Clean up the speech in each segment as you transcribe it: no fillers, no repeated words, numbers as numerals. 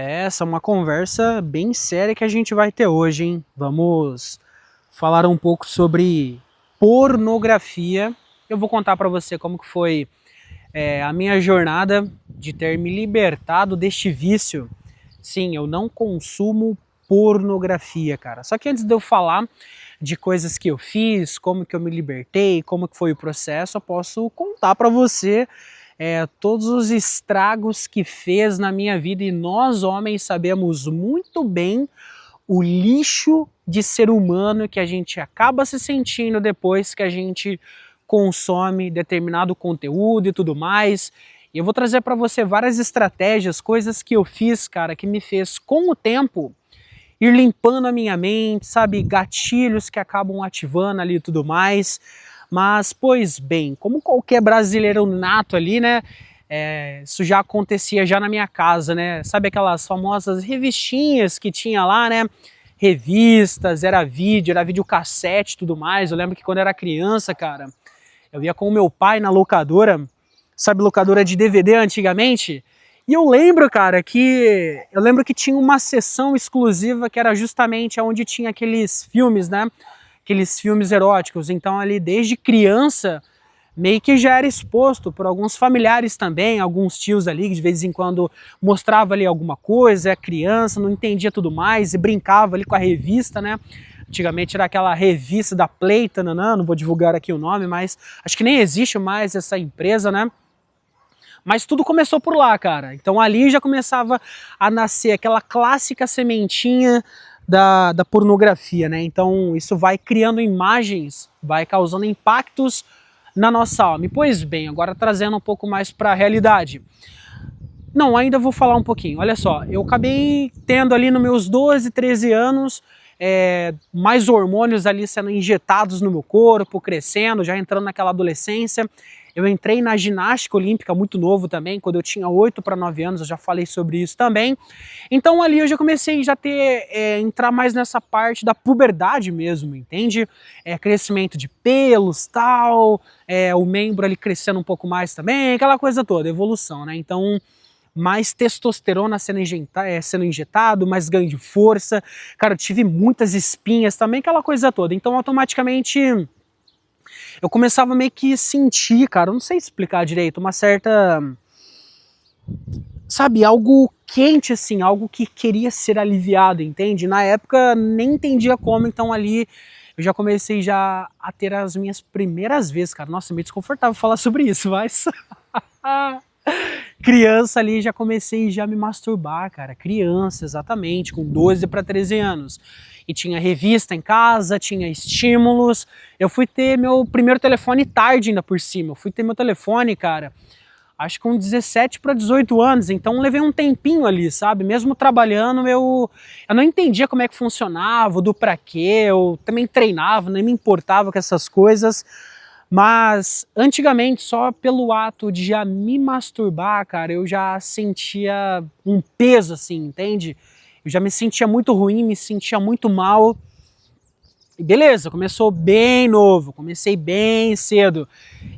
Essa é uma conversa bem séria que a gente vai ter hoje, hein? Vamos falar um pouco sobre pornografia. Eu vou contar para você como que foi a minha jornada de ter me libertado deste vício. Sim, eu não consumo pornografia, cara. Só que antes de eu falar de coisas que eu fiz, como que eu me libertei, como que foi o processo, eu posso contar para você todos os estragos que fez na minha vida, e nós homens sabemos muito bem o lixo de ser humano que a gente acaba se sentindo depois que a gente consome determinado conteúdo e tudo mais. E eu vou trazer para você várias estratégias, coisas que eu fiz, cara, que me fez com o tempo ir limpando a minha mente, sabe, gatilhos que acabam ativando ali e tudo mais. Mas, pois bem, como qualquer brasileiro nato ali, né, isso já acontecia já na minha casa, né, sabe aquelas famosas revistinhas que tinha lá, né, revistas, era videocassete e tudo mais. Eu lembro que quando eu era criança, cara, eu ia com o meu pai na locadora, sabe, locadora de DVD antigamente? E eu lembro, cara, que tinha uma seção exclusiva que era justamente onde tinha aqueles filmes, né? Aqueles filmes eróticos. Então ali desde criança meio que já era exposto por alguns familiares também, alguns tios ali que de vez em quando mostrava ali alguma coisa, a criança não entendia tudo mais e brincava ali com a revista, né? Antigamente era aquela revista da Play, não vou divulgar aqui o nome, mas acho que nem existe mais essa empresa, né? Mas tudo começou por lá, cara. Então ali já começava a nascer aquela clássica sementinha da pornografia, né? Então isso vai criando imagens, vai causando impactos na nossa alma. E pois bem, agora trazendo um pouco mais para a realidade. Não, ainda vou falar um pouquinho. Olha só, eu acabei tendo ali nos meus 12, 13 anos mais hormônios ali sendo injetados no meu corpo, crescendo, já entrando naquela adolescência. Eu entrei na ginástica olímpica muito novo também, quando eu tinha 8 para 9 anos, eu já falei sobre isso também. Então ali eu já comecei a entrar mais nessa parte da puberdade mesmo, entende? Crescimento de pelos, tal, o membro ali crescendo um pouco mais também, aquela coisa toda, evolução, né? Então mais testosterona sendo injetado, mais ganho de força. Cara, eu tive muitas espinhas também, aquela coisa toda. Então automaticamente eu começava meio que sentir, cara, eu não sei explicar direito, uma certa, sabe, algo quente assim, algo que queria ser aliviado, entende? Na época nem entendia como, então ali eu já comecei já a ter as minhas primeiras vezes, cara. Nossa, é meio desconfortável falar sobre isso, mas criança ali já comecei já a me masturbar, cara. Criança, exatamente, com 12 para 13 anos. E tinha revista em casa, tinha estímulos. Eu fui ter meu primeiro telefone tarde ainda por cima. Eu fui ter meu telefone, cara, acho que com 17 para 18 anos. Então levei um tempinho ali, sabe? Mesmo trabalhando, eu não entendia como é que funcionava, do pra quê. Eu também treinava, nem me importava com essas coisas. Mas antigamente, só pelo ato de já me masturbar, cara, eu já sentia um peso assim, entende? Eu já me sentia muito ruim, me sentia muito mal. E beleza, começou bem novo, comecei bem cedo.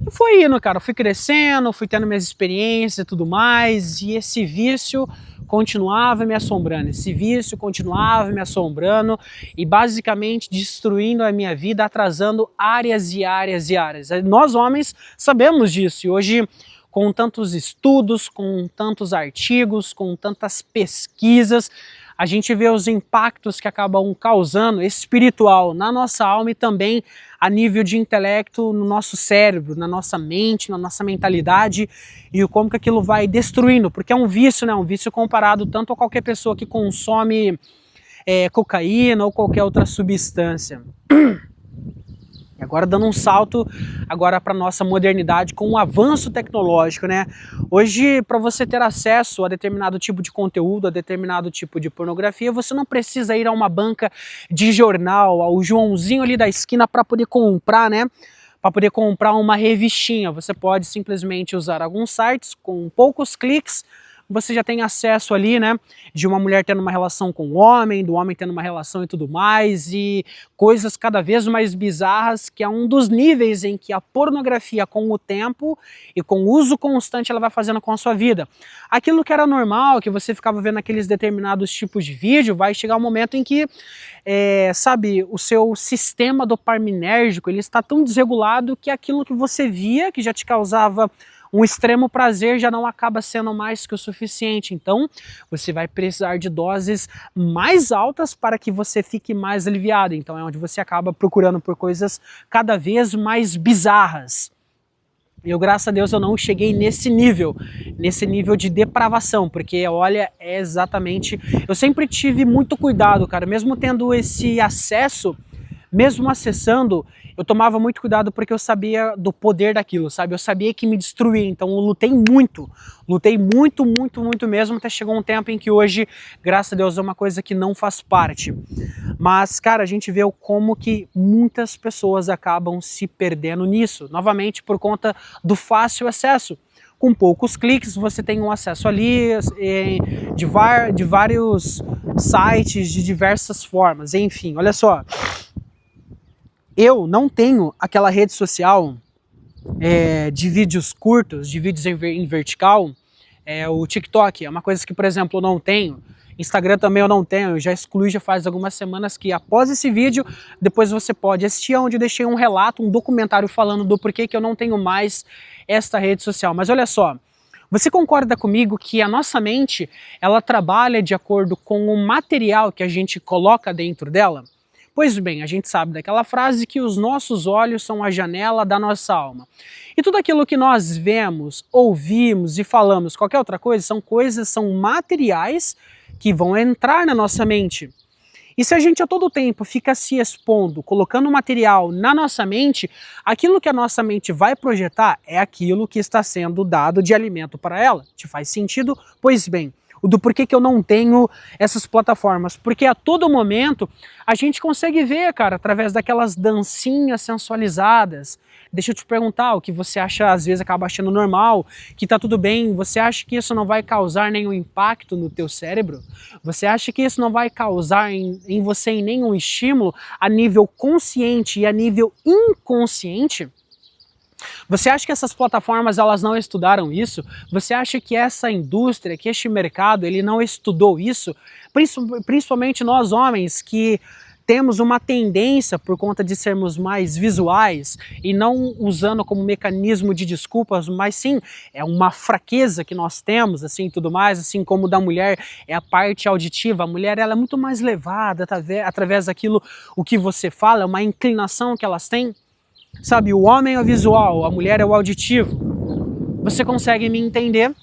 E foi indo, cara, fui crescendo, fui tendo minhas experiências e tudo mais, e esse vício continuava me assombrando, esse vício continuava me assombrando e basicamente destruindo a minha vida, atrasando áreas e áreas e áreas. Nós homens sabemos disso, e hoje com tantos estudos, com tantos artigos, com tantas pesquisas, a gente vê os impactos que acabam causando espiritual na nossa alma e também a nível de intelecto no nosso cérebro, na nossa mente, na nossa mentalidade, e como que aquilo vai destruindo, porque é um vício, né? Um vício comparado tanto a qualquer pessoa que consome cocaína ou qualquer outra substância. E agora dando um salto agora para nossa modernidade com o avanço tecnológico, né? Hoje, para você ter acesso a determinado tipo de conteúdo, a determinado tipo de pornografia, você não precisa ir a uma banca de jornal, ao Joãozinho ali da esquina para poder comprar, né? Para poder comprar uma revistinha. Você pode simplesmente usar alguns sites com poucos cliques, você já tem acesso ali, né, de uma mulher tendo uma relação com um homem, do homem tendo uma relação e tudo mais, e coisas cada vez mais bizarras, que é um dos níveis em que a pornografia, com o tempo e com o uso constante, ela vai fazendo com a sua vida. Aquilo que era normal, que você ficava vendo aqueles determinados tipos de vídeo, vai chegar um momento em que, sabe, o seu sistema dopaminérgico, ele está tão desregulado que aquilo que você via, que já te causava um extremo prazer, já não acaba sendo mais que o suficiente. Então, você vai precisar de doses mais altas para que você fique mais aliviado. Então, é onde você acaba procurando por coisas cada vez mais bizarras. Eu, graças a Deus, eu não cheguei nesse nível de depravação, porque, olha, é exatamente... Eu sempre tive muito cuidado, cara, mesmo tendo esse acesso, mesmo acessando, eu tomava muito cuidado porque eu sabia do poder daquilo, sabe? Eu sabia que me destruía, então eu lutei muito mesmo, até chegou um tempo em que hoje, graças a Deus, é uma coisa que não faz parte. Mas, cara, a gente vê como que muitas pessoas acabam se perdendo nisso, novamente por conta do fácil acesso. Com poucos cliques você tem um acesso ali de vários sites, de diversas formas, enfim, olha só. Eu não tenho aquela rede social de vídeos curtos, de vídeos em vertical, o TikTok é uma coisa que, por exemplo, eu não tenho. Instagram também eu não tenho, eu já excluí já faz algumas semanas, que após esse vídeo, depois você pode assistir, onde eu deixei um relato, um documentário falando do porquê que eu não tenho mais esta rede social. Mas olha só, você concorda comigo que a nossa mente, ela trabalha de acordo com o material que a gente coloca dentro dela? Pois bem, a gente sabe daquela frase que os nossos olhos são a janela da nossa alma. E tudo aquilo que nós vemos, ouvimos e falamos, qualquer outra coisa, são materiais que vão entrar na nossa mente. E se a gente a todo tempo fica se expondo, colocando material na nossa mente, aquilo que a nossa mente vai projetar é aquilo que está sendo dado de alimento para ela. Te faz sentido? Pois bem, do porquê que eu não tenho essas plataformas, porque a todo momento a gente consegue ver, cara, através daquelas dancinhas sensualizadas. Deixa eu te perguntar, o que você acha, às vezes acaba achando normal, que tá tudo bem, você acha que isso não vai causar nenhum impacto no teu cérebro? Você acha que isso não vai causar em você nenhum estímulo a nível consciente e a nível inconsciente? Você acha que essas plataformas elas não estudaram isso? Você acha que essa indústria, que este mercado, ele não estudou isso? Principalmente nós homens que temos uma tendência, por conta de sermos mais visuais e não usando como mecanismo de desculpas, mas sim, é uma fraqueza que nós temos, assim, tudo mais, assim como da mulher é a parte auditiva. A mulher ela é muito mais levada através daquilo o que você fala, é uma inclinação que elas têm. Sabe, o homem é o visual, a mulher é o auditivo. Você consegue me entender?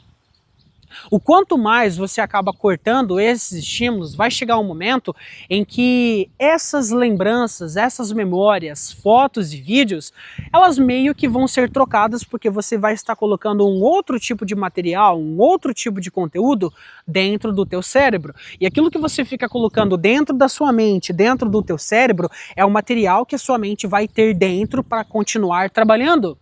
O quanto mais você acaba cortando esses estímulos, vai chegar um momento em que essas lembranças, essas memórias, fotos e vídeos, elas meio que vão ser trocadas, porque você vai estar colocando um outro tipo de material, um outro tipo de conteúdo dentro do teu cérebro. E aquilo que você fica colocando dentro da sua mente, dentro do teu cérebro, é o material que a sua mente vai ter dentro para continuar trabalhando.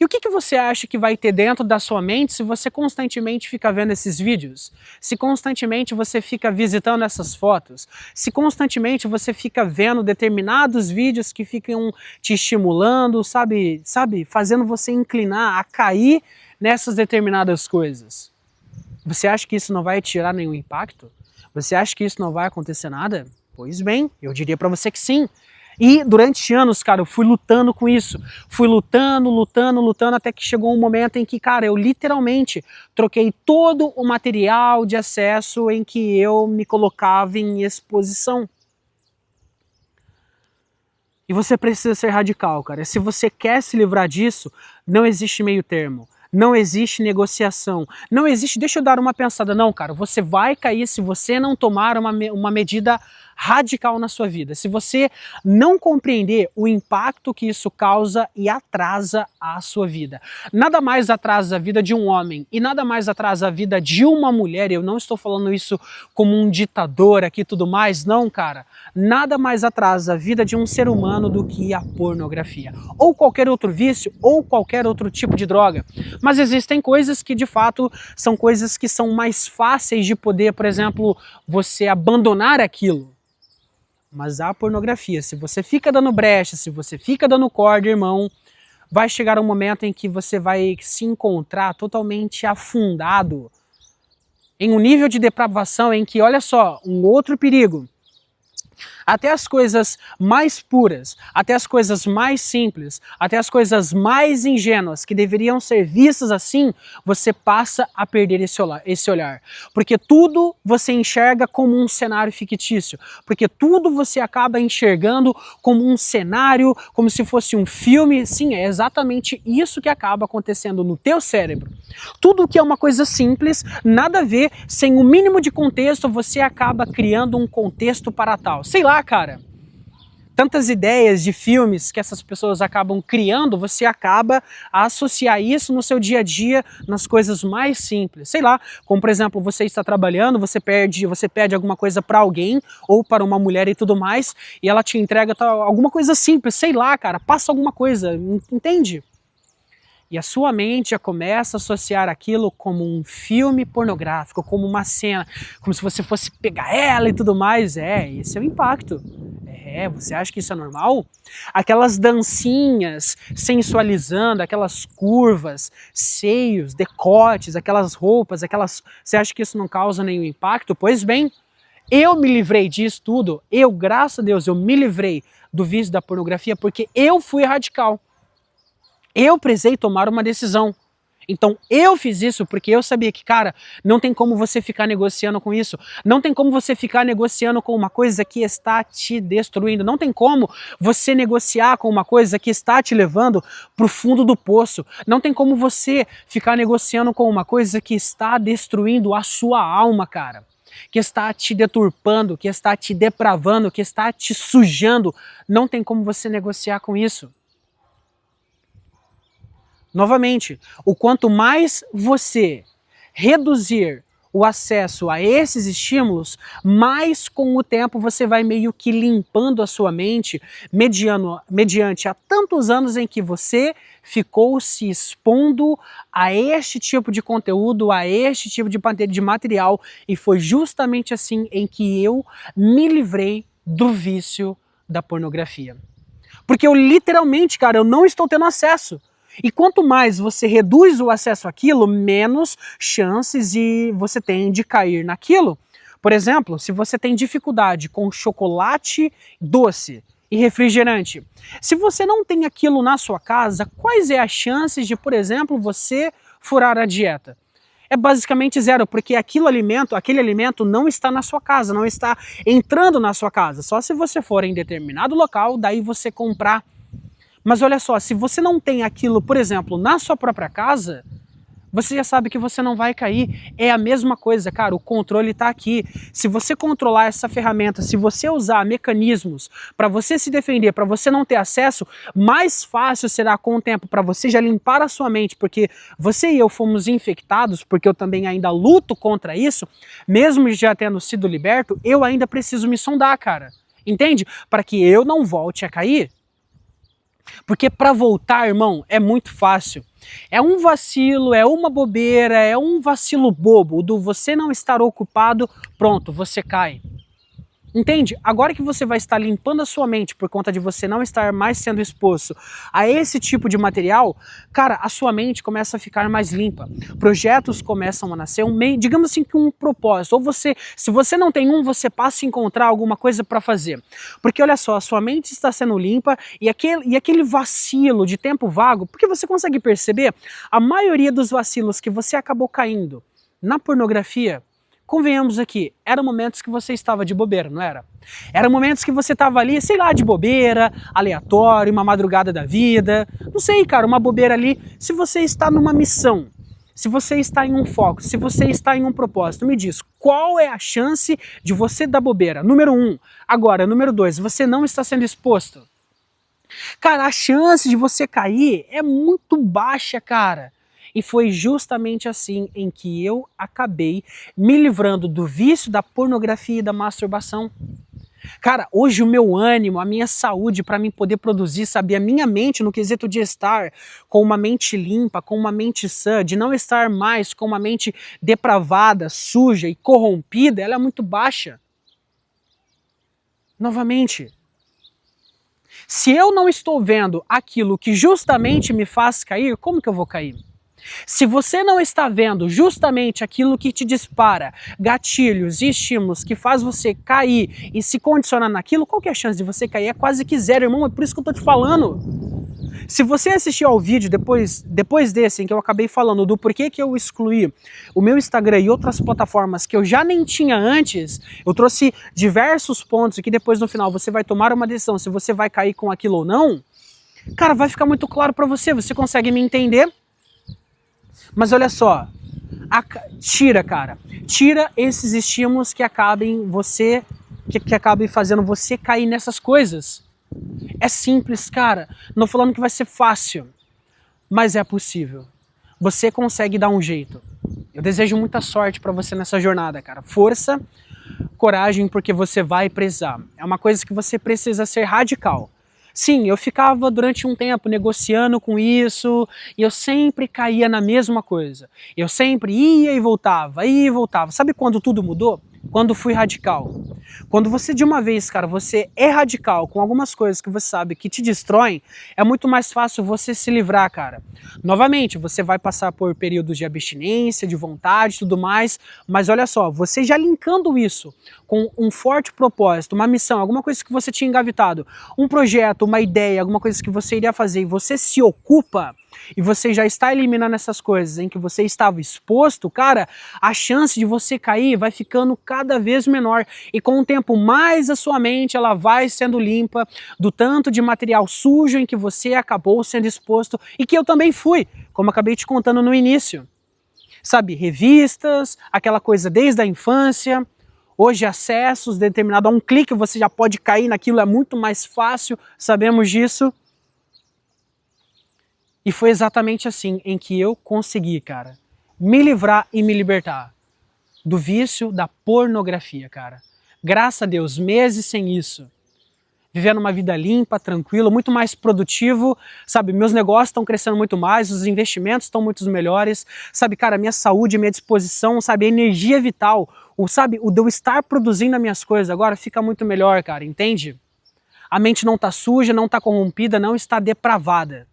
E o que você acha que vai ter dentro da sua mente se você constantemente fica vendo esses vídeos? Se constantemente você fica visitando essas fotos? Se constantemente você fica vendo determinados vídeos que ficam te estimulando, sabe, fazendo você inclinar a cair nessas determinadas coisas? Você acha que isso não vai tirar nenhum impacto? Você acha que isso não vai acontecer nada? Pois bem, eu diria para você que sim. E durante anos, cara, eu fui lutando com isso. Fui lutando, até que chegou um momento em que, cara, eu literalmente troquei todo o material de acesso em que eu me colocava em exposição. E você precisa ser radical, cara. Se você quer se livrar disso, não existe meio termo. Não existe negociação. Não existe, deixa eu dar uma pensada. Não, cara, você vai cair se você não tomar uma medida radical na sua vida. Se você não compreender o impacto que isso causa e atrasa a sua vida. Nada mais atrasa a vida de um homem e nada mais atrasa a vida de uma mulher. Eu não estou falando isso como um ditador aqui e tudo mais, não, cara. Nada mais atrasa a vida de um ser humano do que a pornografia. Ou qualquer outro vício, ou qualquer outro tipo de droga. Mas existem coisas que de fato são coisas que são mais fáceis de poder, por exemplo, você abandonar aquilo. Mas a pornografia, se você fica dando brecha, se você fica dando corda, irmão, vai chegar um momento em que você vai se encontrar totalmente afundado em um nível de depravação em que, olha só, um outro perigo. Até as coisas mais puras, até as coisas mais simples, até as coisas mais ingênuas que deveriam ser vistas assim, você passa a perder esse olhar. Porque tudo você enxerga como um cenário fictício. Porque tudo você acaba enxergando como um cenário, como se fosse um filme. Sim, é exatamente isso que acaba acontecendo no teu cérebro. Tudo que é uma coisa simples, nada a ver, sem o mínimo de contexto, você acaba criando um contexto para tal. Sei lá, cara. Tantas ideias de filmes que essas pessoas acabam criando, você acaba a associar isso no seu dia a dia, nas coisas mais simples. Sei lá, como por exemplo, você está trabalhando, você pede alguma coisa para alguém ou para uma mulher e tudo mais, e ela te entrega alguma coisa simples, sei lá, cara, passa alguma coisa, entende? E a sua mente já começa a associar aquilo como um filme pornográfico, como uma cena, como se você fosse pegar ela e tudo mais. Esse é o impacto. Você acha que isso é normal? Aquelas dancinhas sensualizando, aquelas curvas, seios, decotes, aquelas roupas, Você acha que isso não causa nenhum impacto? Pois bem, eu me livrei disso tudo. Graças a Deus, eu me livrei do vício da pornografia porque eu fui radical. Eu precisei tomar uma decisão. Então eu fiz isso porque eu sabia que, cara, não tem como você ficar negociando com isso. Não tem como você ficar negociando com uma coisa que está te destruindo. Não tem como você negociar com uma coisa que está te levando para o fundo do poço. Não tem como você ficar negociando com uma coisa que está destruindo a sua alma, cara. Que está te deturpando, que está te depravando, que está te sujando. Não tem como você negociar com isso. Novamente, o quanto mais você reduzir o acesso a esses estímulos, mais com o tempo você vai meio que limpando a sua mente mediante há tantos anos em que você ficou se expondo a este tipo de conteúdo, a este tipo de material, e foi justamente assim em que eu me livrei do vício da pornografia. Porque eu literalmente, cara, eu não estou tendo acesso. E quanto mais você reduz o acesso àquilo, menos chances você tem de cair naquilo. Por exemplo, se você tem dificuldade com chocolate doce e refrigerante, se você não tem aquilo na sua casa, quais é as chances de, por exemplo, você furar a dieta? É basicamente zero, porque aquele alimento não está na sua casa, não está entrando na sua casa. Só se você for em determinado local, daí você comprar. Mas olha só, se você não tem aquilo, por exemplo, na sua própria casa, você já sabe que você não vai cair. É a mesma coisa, cara, o controle está aqui. Se você controlar essa ferramenta, se você usar mecanismos para você se defender, para você não ter acesso, mais fácil será com o tempo para você já limpar a sua mente, porque você e eu fomos infectados, porque eu também ainda luto contra isso, mesmo já tendo sido liberto, eu ainda preciso me sondar, cara. Entende? Para que eu não volte a cair. Porque para voltar, irmão, é muito fácil. É um vacilo, é uma bobeira, é um vacilo bobo do você não estar ocupado, pronto, você cai. Entende? Agora que você vai estar limpando a sua mente por conta de você não estar mais sendo exposto a esse tipo de material, cara, a sua mente começa a ficar mais limpa. Projetos começam a nascer, digamos assim, que um propósito. Ou se você não tem você passa a encontrar alguma coisa para fazer. Porque olha só, a sua mente está sendo limpa e aquele vacilo de tempo vago, porque você consegue perceber, a maioria dos vacilos que você acabou caindo na pornografia, convenhamos aqui, eram momentos que você estava de bobeira, não era? Eram momentos que você estava ali, sei lá, de bobeira, aleatório, uma madrugada da vida, não sei, cara, uma bobeira ali. Se você está numa missão, se você está em um foco, se você está em um propósito, me diz, qual é a chance de você dar bobeira? Número 1. Agora, número 2, você não está sendo exposto. Cara, a chance de você cair é muito baixa, cara. E foi justamente assim em que eu acabei me livrando do vício da pornografia e da masturbação. Cara, hoje o meu ânimo, a minha saúde para mim poder produzir, sabe, a minha mente no quesito de estar com uma mente limpa, com uma mente sã, de não estar mais com uma mente depravada, suja e corrompida, ela é muito baixa. Novamente, se eu não estou vendo aquilo que justamente me faz cair, como que eu vou cair? Se você não está vendo justamente aquilo que te dispara gatilhos e estímulos que faz você cair e se condicionar naquilo, qual que é a chance de você cair? É quase que zero, irmão, é por isso que eu tô te falando. Se você assistir ao vídeo depois desse, em que eu acabei falando do porquê que eu excluí o meu Instagram e outras plataformas que eu já nem tinha antes, eu trouxe diversos pontos e que depois no final você vai tomar uma decisão se você vai cair com aquilo ou não, cara, vai ficar muito claro para você, você consegue me entender? Mas olha só, tira esses estímulos que acabem que acabem fazendo você cair nessas coisas. É simples, cara. Não falando que vai ser fácil, mas é possível. Você consegue dar um jeito. Eu desejo muita sorte para você nessa jornada, cara. Força, coragem, porque você vai precisar. É uma coisa que você precisa ser radical. Sim, eu ficava durante um tempo negociando com isso e eu sempre caía na mesma coisa. Eu sempre ia e voltava, ia e voltava. Sabe quando tudo mudou? Quando fui radical. Quando você de uma vez, cara, você é radical com algumas coisas que você sabe que te destroem, é muito mais fácil você se livrar, cara. Novamente, você vai passar por períodos de abstinência, de vontade e tudo mais, mas olha só, você já linkando isso com um forte propósito, uma missão, alguma coisa que você tinha engavetado, um projeto, uma ideia, alguma coisa que você iria fazer e você se ocupa e você já está eliminando essas coisas em que você estava exposto, cara, a chance de você cair vai ficando cada vez menor e com o tempo mais a sua mente ela vai sendo limpa do tanto de material sujo em que você acabou sendo exposto e que eu também fui, como acabei te contando no início. Sabe, revistas, aquela coisa desde a infância, hoje acessos determinado a um clique você já pode cair naquilo, é muito mais fácil, sabemos disso. E foi exatamente assim em que eu consegui, cara, me livrar e me libertar do vício da pornografia, cara. Graças a Deus, meses sem isso. Vivendo uma vida limpa, tranquila, muito mais produtivo, sabe? Meus negócios estão crescendo muito mais, os investimentos estão muito melhores, sabe, cara, minha saúde, minha disposição, sabe, a energia vital, sabe, o de eu estar produzindo as minhas coisas agora fica muito melhor, cara, entende? A mente não tá suja, não tá corrompida, não está depravada.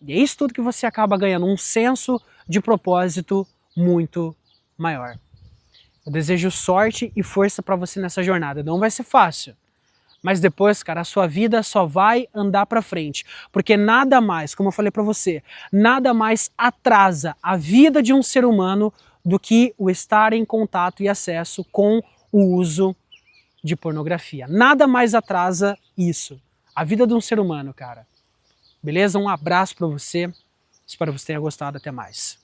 E é isso tudo que você acaba ganhando, um senso de propósito muito maior. Eu desejo sorte e força para você nessa jornada. Não vai ser fácil, mas depois, cara, a sua vida só vai andar para frente, porque nada mais, como eu falei para você, nada mais atrasa a vida de um ser humano do que o estar em contato e acesso com o uso de pornografia. Nada mais atrasa isso, a vida de um ser humano, cara. Beleza? Um abraço para você. Espero que você tenha gostado. Até mais.